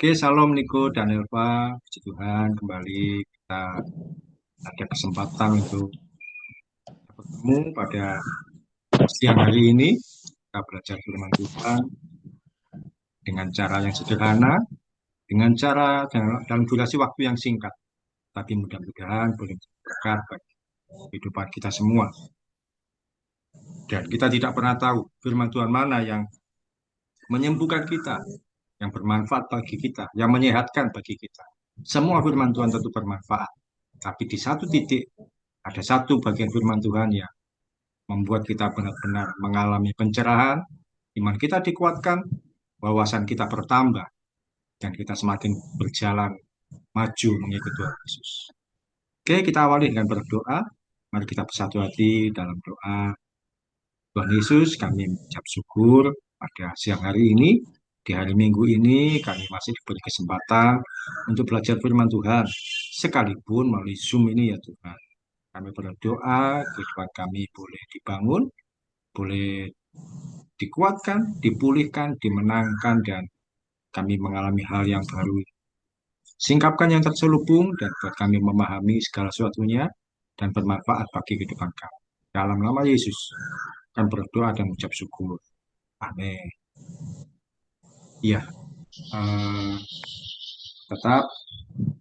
Oke, salam Niko dan Elva. Puji Tuhan, kembali kita ada kesempatan untuk bertemu pada siang hari ini. Kita belajar firman Tuhan dengan cara yang sederhana, dengan cara dalam durasi waktu yang singkat. Tapi mudah-mudahan boleh berkat bagi kehidupan kita semua. Dan kita tidak pernah tahu firman Tuhan mana yang menyembuhkan kita, yang bermanfaat bagi kita, yang menyehatkan bagi kita. Semua firman Tuhan tentu bermanfaat. Tapi di satu titik, ada satu bagian firman Tuhan yang membuat kita benar-benar mengalami pencerahan, iman kita dikuatkan, wawasan kita bertambah, dan kita semakin berjalan maju mengikuti Tuhan Yesus. Oke, kita awali dengan berdoa. Mari kita bersatu hati dalam doa. Tuhan Yesus, kami mengucap syukur pada siang hari ini. Di hari Minggu ini kami masih diberi kesempatan untuk belajar firman Tuhan. Sekalipun melalui Zoom ini ya Tuhan. Kami berdoa kehidupan kami boleh dibangun, boleh dikuatkan, dipulihkan, dimenangkan, dan kami mengalami hal yang baru. Singkapkan yang terselubung dan buat kami memahami segala sesuatunya dan bermanfaat bagi kehidupan kami. Dalam nama Yesus, kami berdoa dan mengucap syukur. Amin. Ya, eh, tetap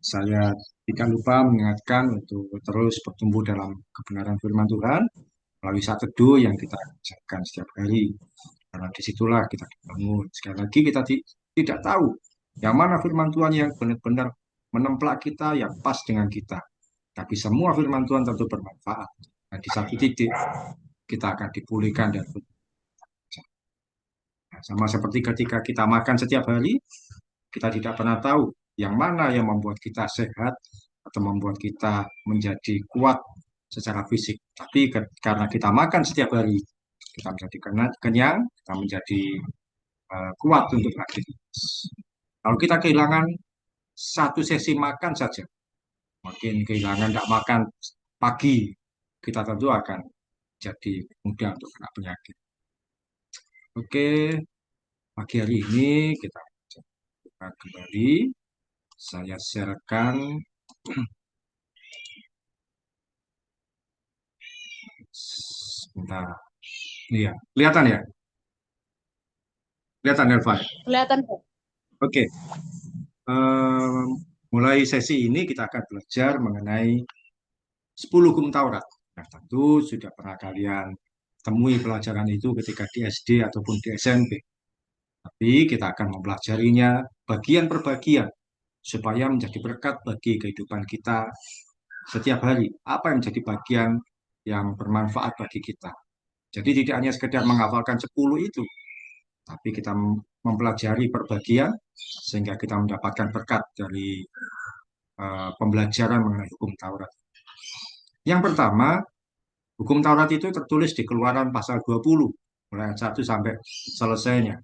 saya tidak lupa mengingatkan untuk terus bertumbuh dalam kebenaran firman Tuhan melalui saat teduh yang kita kerjakan setiap hari. Karena disitulah kita dibangun. Sekali lagi kita tidak tahu yang mana firman Tuhan yang benar-benar menemplak kita, yang pas dengan kita. Tapi semua firman Tuhan tentu bermanfaat. Dan di satu titik kita akan dipulihkan dan nah, sama seperti ketika kita makan setiap hari, kita tidak pernah tahu yang mana yang membuat kita sehat atau membuat kita menjadi kuat secara fisik. Tapi karena kita makan setiap hari, kita menjadi kenyang, kita menjadi kuat untuk aktivitas. Kalau kita kehilangan satu sesi makan saja, mungkin kehilangan tidak makan pagi, kita tentu akan jadi mudah untuk kena penyakit. Oke, pagi hari ini kita buka kembali. Saya sharekan. Sebentar. Iya, kelihatan ya? Kelihatan Elva? Kelihatan kok. Oke. Eh, mulai sesi ini kita akan belajar mengenai 10 hukum Taurat. Nah, tentu sudah pernah kalian temui pelajaran itu ketika di SD ataupun di SMP. Tapi kita akan mempelajarinya bagian per bagian supaya menjadi berkat bagi kehidupan kita setiap hari. Apa yang menjadi bagian yang bermanfaat bagi kita. Jadi tidak hanya sekedar menghafalkan 10 itu, tapi kita mempelajari per bagian sehingga kita mendapatkan berkat dari pembelajaran mengenai hukum Taurat. Yang pertama, hukum Taurat itu tertulis di Keluaran pasal 20, mulai ayat 1 sampai selesainya.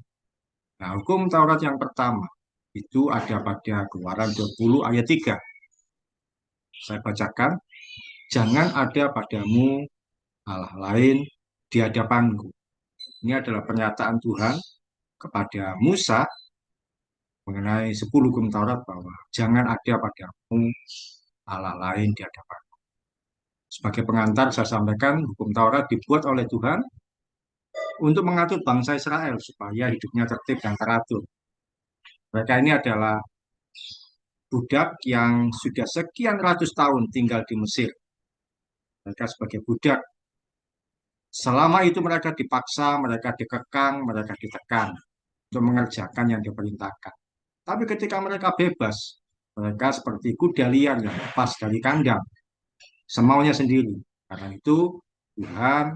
Nah, hukum Taurat yang pertama itu ada pada Keluaran 20 ayat 3. Saya bacakan, jangan ada padamu Allah lain di hadapanku. Ini adalah pernyataan Tuhan kepada Musa mengenai 10 hukum Taurat bahwa jangan ada padamu Allah lain di hadapanku. Sebagai pengantar saya sampaikan hukum Taurat dibuat oleh Tuhan untuk mengatur bangsa Israel supaya hidupnya tertib dan teratur. Mereka ini adalah budak yang sudah sekian ratus tahun tinggal di Mesir. Mereka sebagai budak, selama itu mereka dipaksa, mereka dikekang, mereka ditekan untuk mengerjakan yang diperintahkan. Tapi ketika mereka bebas, mereka seperti kuda liar yang lepas dari kandang, semaunya sendiri. Karena itu Tuhan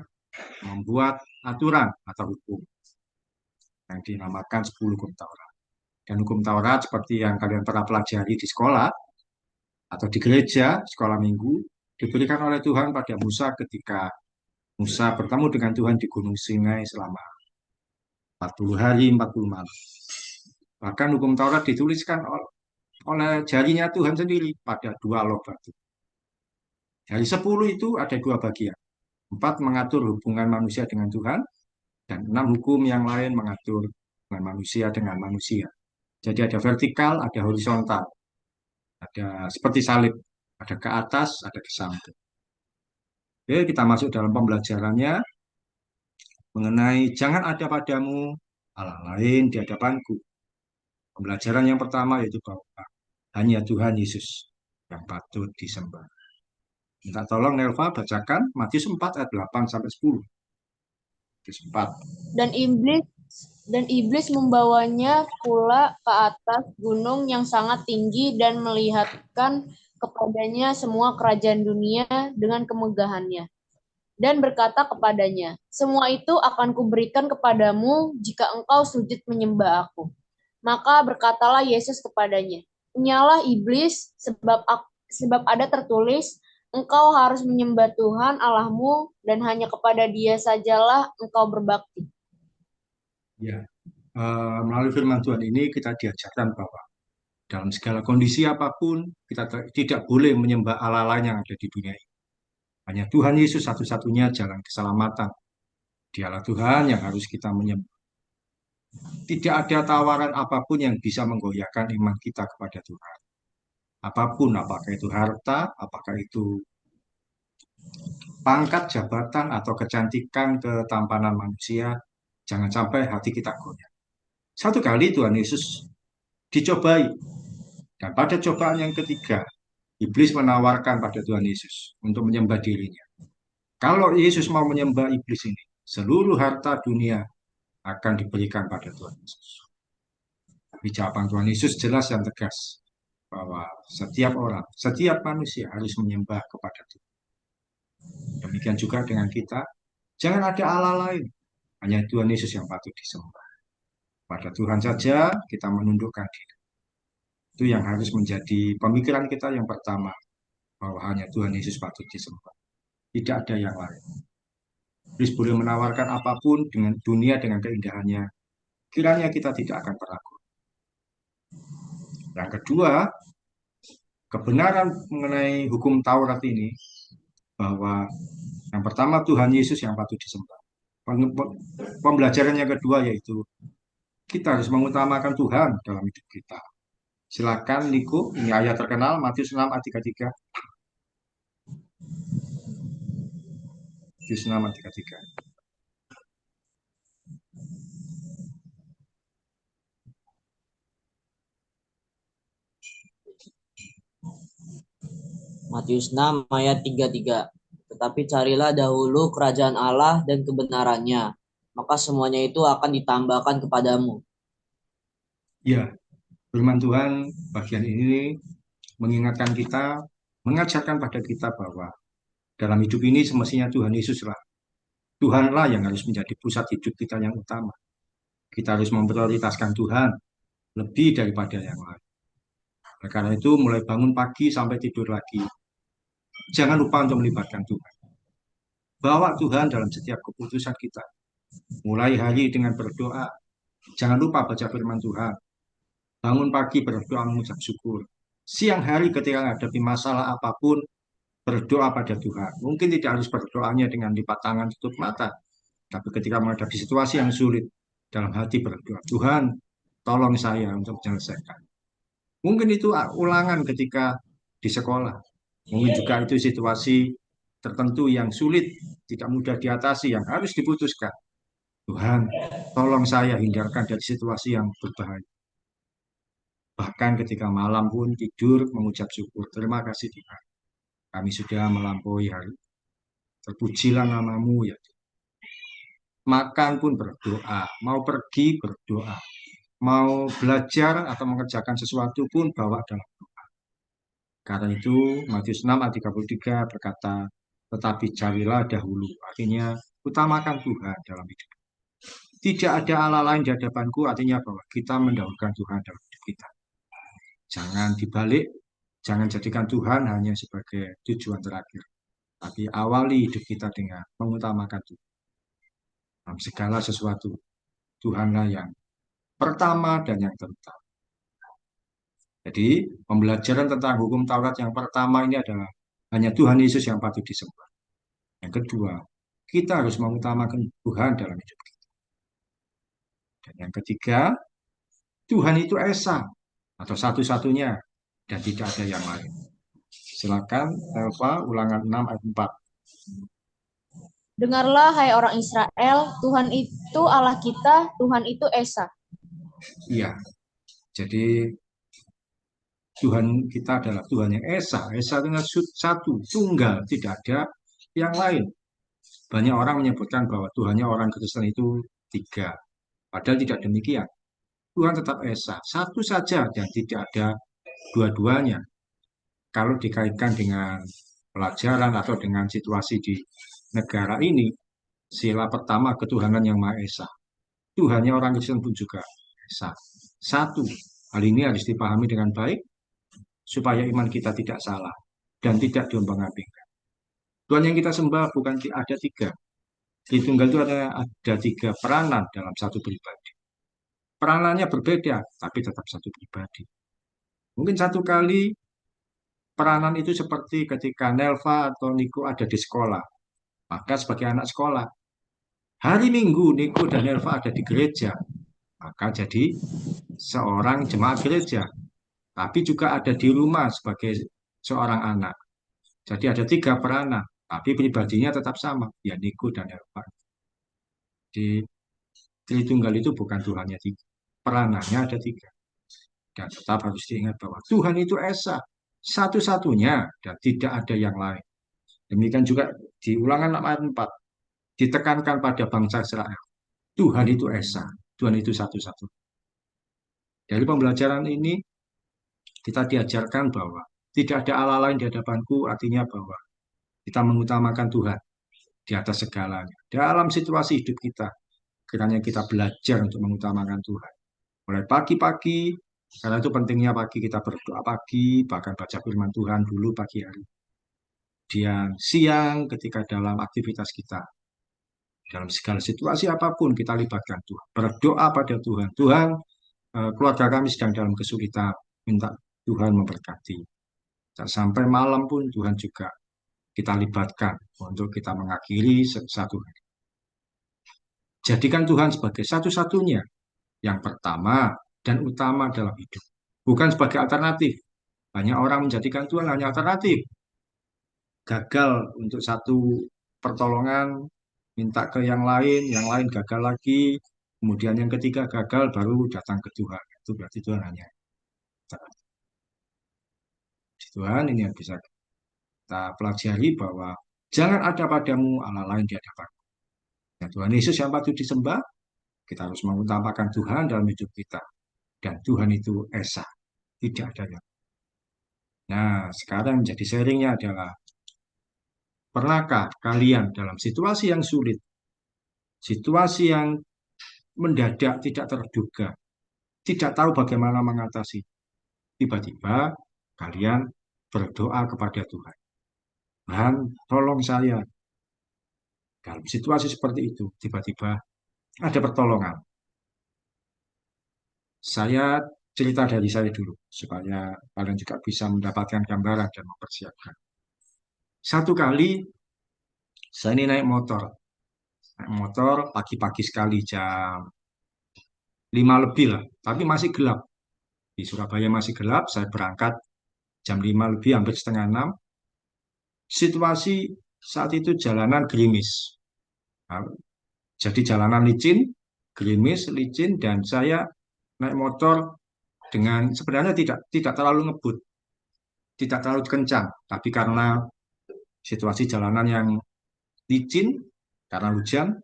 membuat aturan atau hukum yang dinamakan 10 hukum Taurat. Dan hukum Taurat seperti yang kalian pernah pelajari di sekolah atau di gereja, sekolah minggu, diberikan oleh Tuhan pada Musa ketika Musa bertemu dengan Tuhan di Gunung Sinai selama 40 hari, 40 malam. Bahkan hukum Taurat dituliskan oleh jarinya Tuhan sendiri pada dua loh batu. Dari 10 itu ada dua bagian. 4 mengatur hubungan manusia dengan Tuhan, dan 6 hukum yang lain mengatur hubungan manusia dengan manusia. Jadi ada vertikal, ada horizontal, ada seperti salib, ada ke atas, ada ke samping. Oke, kita masuk dalam pembelajarannya mengenai jangan ada padamu Allah lain di hadapanku. Pembelajaran yang pertama yaitu bahwa hanya Tuhan Yesus yang patut disembah. Minta tolong Nelva bacakan Matius 4 ayat 8 sampai 10. Matius 4. Dan iblis dan iblis membawanya pula ke atas gunung yang sangat tinggi dan melihatkan kepadanya semua kerajaan dunia dengan kemegahannya. Dan berkata kepadanya, semua itu akan kuberikan kepadamu jika engkau sujud menyembah aku. Maka berkatalah Yesus kepadanya, "Nyalah iblis, sebab ada tertulis, engkau harus menyembah Tuhan Allahmu dan hanya kepada Dia sajalah engkau berbakti." Ya, melalui firman Tuhan ini kita diajarkan bahwa dalam segala kondisi apapun kita tidak boleh menyembah Allah lain yang ada di dunia ini. Hanya Tuhan Yesus satu-satunya jalan keselamatan. Dialah Tuhan yang harus kita menyembah. Tidak ada tawaran apapun yang bisa menggoyahkan iman kita kepada Tuhan. Apapun, apakah itu harta, apakah itu pangkat, jabatan, atau kecantikan, ketampanan manusia, jangan sampai hati kita goyah. Satu kali Tuhan Yesus dicobai, dan pada cobaan yang ketiga, iblis menawarkan pada Tuhan Yesus untuk menyembah dirinya. Kalau Yesus mau menyembah iblis ini, seluruh harta dunia akan diberikan pada Tuhan Yesus. Tapi jawaban Tuhan Yesus jelas dan tegas bahwa setiap orang, setiap manusia harus menyembah kepada Tuhan. Demikian juga dengan kita, jangan ada Allah lain, hanya Tuhan Yesus yang patut disembah. Pada Tuhan saja kita menundukkan diri. Itu yang harus menjadi pemikiran kita yang pertama, bahwa hanya Tuhan Yesus patut disembah. Tidak ada yang lain. Iblis boleh menawarkan apapun dengan dunia dengan keindahannya. Kiranya kita tidak akan terlaku. Yang kedua, kebenaran mengenai hukum Taurat ini, bahwa yang pertama Tuhan Yesus yang patut disembah. Pembelajaran yang kedua yaitu kita harus mengutamakan Tuhan dalam hidup kita. Silakan Niko, ini ayat terkenal Matius 6 ayat 33. Matius 6 ayat 33. Matius 6 ayat 33. Tetapi carilah dahulu kerajaan Allah dan kebenarannya, maka semuanya itu akan ditambahkan kepadamu. Ya, firman Tuhan bagian ini mengingatkan kita, mengajarkan pada kita bahwa dalam hidup ini semestinya Tuhan Yesuslah. Tuhanlah yang harus menjadi pusat hidup kita yang utama. Kita harus memprioritaskan Tuhan lebih daripada yang lain. Oleh karena itu, mulai bangun pagi sampai tidur lagi, jangan lupa untuk melibatkan Tuhan. Bawa Tuhan dalam setiap keputusan kita. Mulai hari dengan berdoa. Jangan lupa baca firman Tuhan. Bangun pagi berdoa mengucap syukur. Siang hari ketika menghadapi masalah apapun, berdoa pada Tuhan. Mungkin tidak harus berdoanya dengan lipat tangan tutup mata. Tapi ketika menghadapi situasi yang sulit, dalam hati berdoa, Tuhan, tolong saya untuk menyelesaikan. Mungkin itu ulangan ketika di sekolah. Mungkin juga itu situasi tertentu yang sulit, tidak mudah diatasi, yang harus diputuskan. Tuhan, tolong saya hindarkan dari situasi yang berbahaya. Bahkan ketika malam pun tidur mengucap syukur. Terima kasih Tuhan. Kami sudah melampaui hari. Terpujilah namamu ya. Makan pun berdoa. Mau pergi berdoa. Mau belajar atau mengerjakan sesuatu pun bawa dalam doa. Karena itu Matius 6 ayat 33 berkata, tetapi carilah dahulu. Artinya utamakan Tuhan dalam hidup. Tidak ada Allah lain di hadapanku, artinya bahwa kita mendahulukan Tuhan dalam hidup kita. Jangan dibalik, jangan jadikan Tuhan hanya sebagai tujuan terakhir. Tapi awali hidup kita dengan mengutamakan Tuhan. Dalam segala sesuatu, Tuhanlah yang pertama dan yang terutama. Jadi, pembelajaran tentang hukum Taurat yang pertama ini adalah hanya Tuhan Yesus yang patut disembah. Yang kedua, kita harus mengutamakan Tuhan dalam hidup kita. Dan yang ketiga, Tuhan itu esa atau satu-satunya dan tidak ada yang lain. Silakan Elva, ulangan 6 ayat 4. Dengarlah, hai orang Israel, Tuhan itu Allah kita, Tuhan itu Esa. Iya, jadi Tuhan kita adalah Tuhan yang esa. Esa dengan satu, tunggal, tidak ada yang lain. Banyak orang menyebutkan bahwa Tuhannya orang Kristen itu tiga. Padahal tidak demikian. Tuhan tetap esa, satu saja dan tidak ada dua-duanya. Kalau dikaitkan dengan pelajaran atau dengan situasi di negara ini, sila pertama ketuhanan yang Maha Esa. Tuhannya orang Kristen pun juga esa. Satu, hal ini harus dipahami dengan baik supaya iman kita tidak salah dan tidak diombang-ambingkan. Tuhan yang kita sembah bukan ada tiga. Di tunggal itu ada tiga peranan dalam satu pribadi. Peranannya berbeda, tapi tetap satu pribadi. Mungkin satu kali peranan itu seperti ketika Nelva atau Niko ada di sekolah. Maka sebagai anak sekolah, hari Minggu Niko dan Nelva ada di gereja. Maka jadi seorang jemaat gereja. Tapi juga ada di rumah sebagai seorang anak. Jadi ada tiga peranan, tapi pribadinya tetap sama, ya Niko dan Nelva. Di Tritunggal itu bukan Tuhannya tiga, peranannya ada tiga. Dan tetap harus diingat bahwa Tuhan itu esa, satu-satunya dan tidak ada yang lain. Demikian juga di Ulangan 6 ayat 4, ditekankan pada bangsa Israel. Tuhan itu esa, Tuhan itu satu-satu. Dari pembelajaran ini, kita diajarkan bahwa tidak ada Allah lain di hadapanku, artinya bahwa kita mengutamakan Tuhan di atas segalanya. Dalam situasi hidup kita, kiranya kita belajar untuk mengutamakan Tuhan. Mulai pagi-pagi, karena itu pentingnya pagi kita berdoa pagi, bahkan baca firman Tuhan dulu pagi hari. Kemudian siang ketika dalam aktivitas kita, dalam segala situasi apapun kita libatkan Tuhan. Berdoa pada Tuhan. Tuhan, keluarga kami sedang dalam kesulitan, minta Tuhan memberkati. Sampai malam pun Tuhan juga kita libatkan untuk kita mengakhiri satu hari. Jadikan Tuhan sebagai satu-satunya, yang pertama dan utama dalam hidup. Bukan sebagai alternatif. Banyak orang menjadikan Tuhan hanya alternatif. Gagal untuk satu pertolongan, minta ke yang lain gagal lagi, kemudian yang ketiga gagal, baru datang ke Tuhan. Itu berarti Tuhan hanya alternatif. Tuhan ini yang bisa kita pelajari bahwa jangan ada padamu Allah lain di hadapan. Ya, Tuhan Yesus yang patut disembah, kita harus mengutamakan Tuhan dalam hidup kita. Dan Tuhan itu esa, tidak ada yang. Nah, sekarang menjadi sharingnya adalah, pernahkah kalian dalam situasi yang sulit, situasi yang mendadak tidak terduga, tidak tahu bagaimana mengatasi, tiba-tiba kalian berdoa kepada Tuhan. Tuhan, tolong saya. Dalam situasi seperti itu, tiba-tiba ada pertolongan. Saya cerita dari saya dulu, supaya kalian juga bisa mendapatkan gambaran dan mempersiapkan. Satu kali, saya ini naik motor pagi-pagi sekali jam 5 lebih lah, tapi masih gelap. Di Surabaya masih gelap, saya berangkat jam 5 lebih, hampir setengah 6. Situasi saat itu jalanan gerimis. Nah, jadi jalanan licin, gerimis, licin, dan saya naik motor dengan sebenarnya tidak terlalu ngebut, tidak terlalu kencang, tapi karena situasi jalanan yang licin, karena hujan,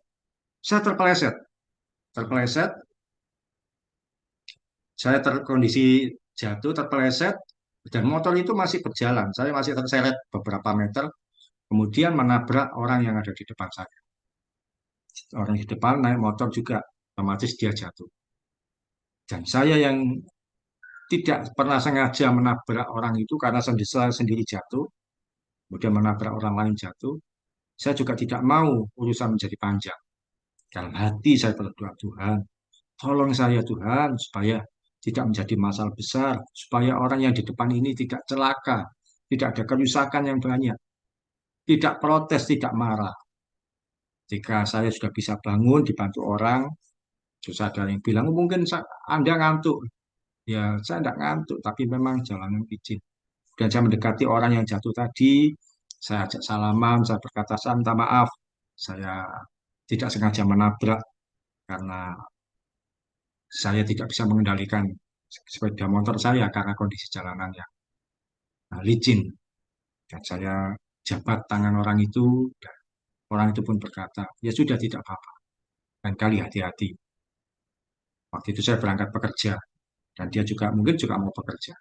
saya terpeleset, saya terkondisi jatuh, terpeleset, dan motor itu masih berjalan. Saya masih terseret beberapa meter, kemudian menabrak orang yang ada di depan saya. Orang di depan naik motor juga, otomatis dia jatuh. Dan saya yang tidak pernah sengaja menabrak orang itu karena saya sendiri jatuh, kemudian menabrak orang lain jatuh, saya juga tidak mau urusan menjadi panjang. Dalam hati saya berdoa, Tuhan, tolong saya Tuhan, supaya tidak menjadi masalah besar, supaya orang yang di depan ini tidak celaka, tidak ada kerusakan yang banyak, tidak protes, tidak marah. Jika saya sudah bisa bangun, dibantu orang, terus ada yang bilang, mungkin Anda ngantuk. Ya, saya tidak ngantuk, tapi memang jalanan licin. Dan saya mendekati orang yang jatuh tadi, saya ajak salaman, saya berkata, "Saya minta maaf, saya tidak sengaja menabrak karena saya tidak bisa mengendalikan sepeda motor saya karena kondisi jalanan yang licin." Dan saya jabat tangan orang itu, dan orang itu pun berkata, "Ya sudah, tidak apa-apa. Dan kali hati-hati." Waktu itu saya berangkat bekerja, dan dia juga mungkin juga mau bekerja.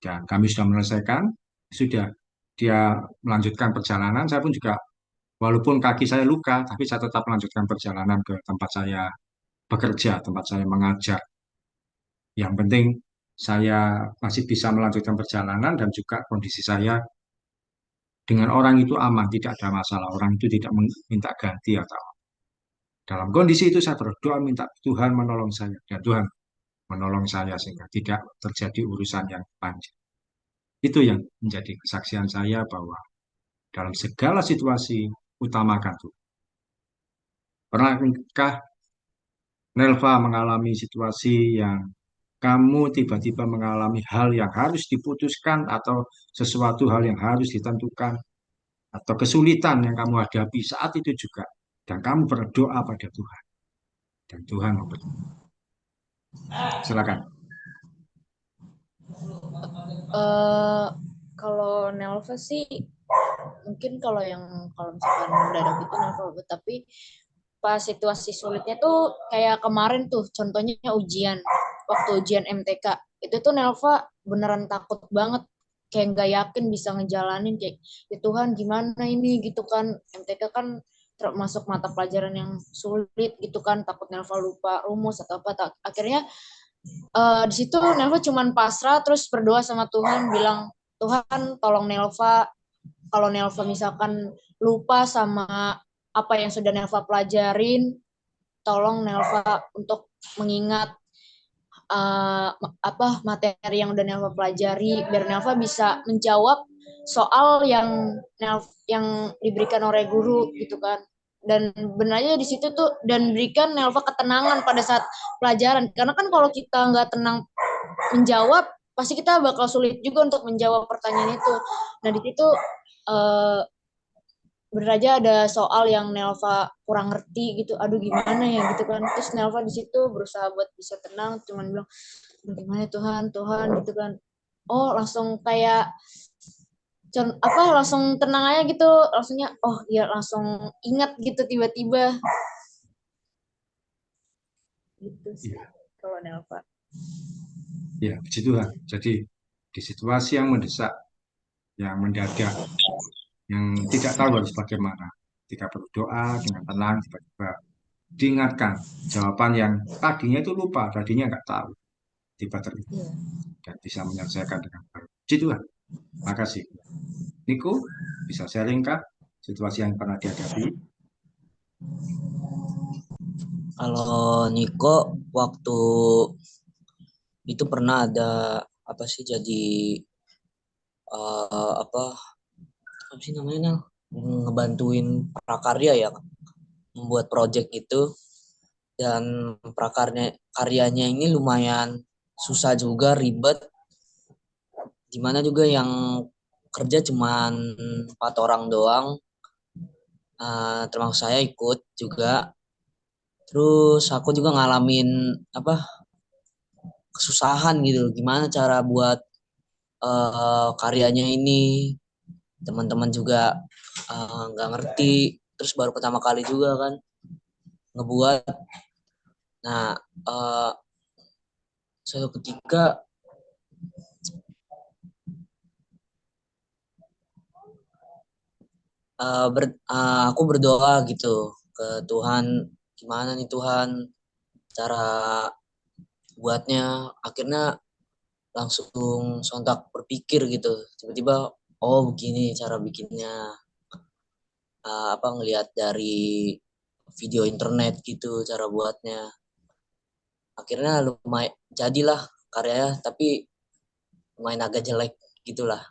Dan kami sudah menyelesaikan, sudah dia melanjutkan perjalanan, saya pun juga, walaupun kaki saya luka, tapi saya tetap melanjutkan perjalanan ke tempat saya bekerja, tempat saya mengajar. Yang penting saya masih bisa melanjutkan perjalanan dan juga kondisi saya dengan orang itu aman, tidak ada masalah. Orang itu tidak minta ganti atau dalam kondisi itu saya berdoa minta Tuhan menolong saya dan Tuhan menolong saya sehingga tidak terjadi urusan yang panjang. Itu yang menjadi kesaksian saya bahwa dalam segala situasi utamakan Tuhan. Pernahkah Nelva mengalami situasi yang kamu tiba-tiba mengalami hal yang harus diputuskan atau sesuatu hal yang harus ditentukan atau kesulitan yang kamu hadapi saat itu juga dan kamu berdoa pada Tuhan dan Tuhan memberi. Silakan. Eh, kalau Nelva sih mungkin kalau misalkan mendadak itu Nelva lebih, tapi pas situasi sulitnya tuh kayak kemarin tuh contohnya waktu ujian MTK itu tuh Nelva beneran takut banget, kayak nggak yakin bisa ngejalanin, kayak ya Tuhan gimana ini gitu kan. MTK kan termasuk mata pelajaran yang sulit gitu kan, takut Nelva lupa rumus atau apa. Akhirnya di situ Nelva cuman pasrah terus berdoa sama Tuhan, bilang Tuhan tolong Nelva, kalau Nelva misalkan lupa sama apa yang sudah Nelva pelajarin, tolong Nelva untuk mengingat apa materi yang udah Nelva pelajari biar Nelva bisa menjawab soal yang diberikan oleh guru gitu kan. Dan benarnya di situ tuh, dan berikan Nelva ketenangan pada saat pelajaran, karena kan kalau kita nggak tenang menjawab pasti kita bakal sulit juga untuk menjawab pertanyaan itu. Nah di situ uh, bener aja ada soal yang Nelva kurang ngerti gitu, aduh gimana ya gitu kan. Terus Nelva di situ berusaha buat bisa tenang, cuman bilang gimana Tuhan Tuhan gitu kan. Oh langsung kayak langsung tenang aja gitu, langsungnya oh ya langsung ingat gitu tiba-tiba gitu sih Iya, kalau Nelva. ya, puji Tuhan. Jadi di situasi yang mendesak, yang mendadak, yang tidak tahu harus bagaimana, ketika berdoa dengan tenang, tiba-tiba diingatkan jawaban yang tadinya itu lupa, tadinya nggak tahu, tiba teringat Iya. dan bisa menyelesaikan dengan baik. Puji Tuhan. Makasih. Niko, bisa sharing kah situasi yang pernah dihadapi? Kalau Niko waktu itu pernah ada apa sih, jadi apa sih namanya Nel? Ngebantuin prakarya ya, membuat project itu, dan karyanya ini lumayan susah juga, ribet, dimana juga yang kerja cuman 4 orang doang, termasuk saya ikut juga. Terus aku juga ngalamin apa, kesusahan gitu, gimana cara buat karyanya ini. Teman-teman juga nggak ngerti, terus baru pertama kali juga kan ngebuat. Nah, suatu ketika aku berdoa gitu ke Tuhan, gimana nih Tuhan cara buatnya. Akhirnya langsung sontak berpikir gitu, tiba-tiba oh begini cara bikinnya, ngelihat dari video internet gitu cara buatnya. Akhirnya lumayan jadilah karyanya, tapi lumayan agak jelek gitulah.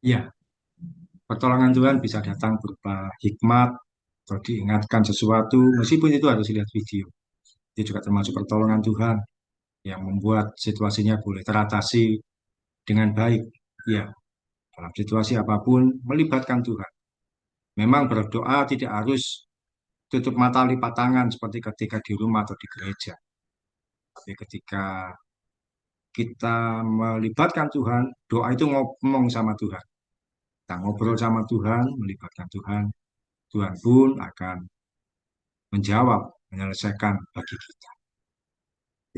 Ya, pertolongan Tuhan bisa datang berupa hikmat atau diingatkan sesuatu, meskipun itu harus lihat video. Itu juga termasuk pertolongan Tuhan yang membuat situasinya boleh teratasi dengan baik. Ya, dalam situasi apapun melibatkan Tuhan. Memang berdoa tidak harus tutup mata lipat tangan seperti ketika di rumah atau di gereja. Tapi ketika kita melibatkan Tuhan, doa itu ngomong sama Tuhan. Kita ngobrol sama Tuhan, melibatkan Tuhan, Tuhan pun akan menjawab, menyelesaikan bagi kita.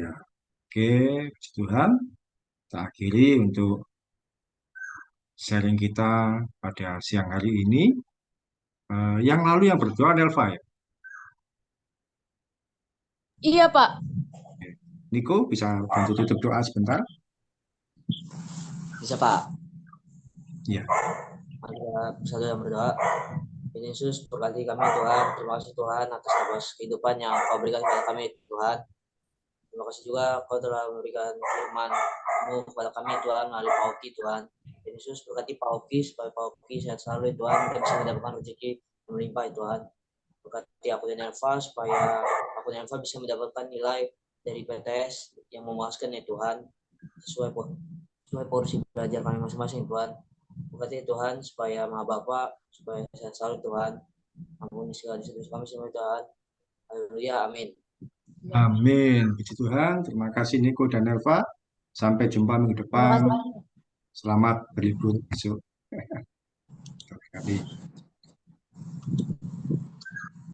Ya, oke, puji Tuhan. Kita akhiri untuk sharing kita pada siang hari ini. Yang lalu yang berdoa Nelva ya. Iya, Pak. Niko bisa bantu tutup doa sebentar? Bisa Pak. Iya. Mari kita bersatu yang berdoa. Tuhan Yesus, berkati kami Tuhan. Terima kasih Tuhan atas kehidupan yang Kau berikan kepada kami Tuhan. Terima kasih juga Kau telah memberikan firman-Mu kepada kami Tuhan melalui Pak Oki Tuhan. Tuhan Yesus, berkati Pak Oki supaya Pak Oki sehat selalu Tuhan dan bisa mendapatkan rezeki yang melimpah Tuhan. Berkati aku dan Elva supaya aku dan Elva bisa mendapatkan nilai dari PTS yang memuaskan ya Tuhan, sesuai porsi belajar kami masing-masing Tuhan. Berkati Tuhan supaya Maha Bapa supaya sehat selalu Tuhan. Ampuni segala dosa kami semua Tuhan. Haleluya, amin. Amin. Puji Tuhan. Terima kasih Niko dan Nelva. Sampai jumpa minggu depan. Selamat berlibur besok. Terima kasih.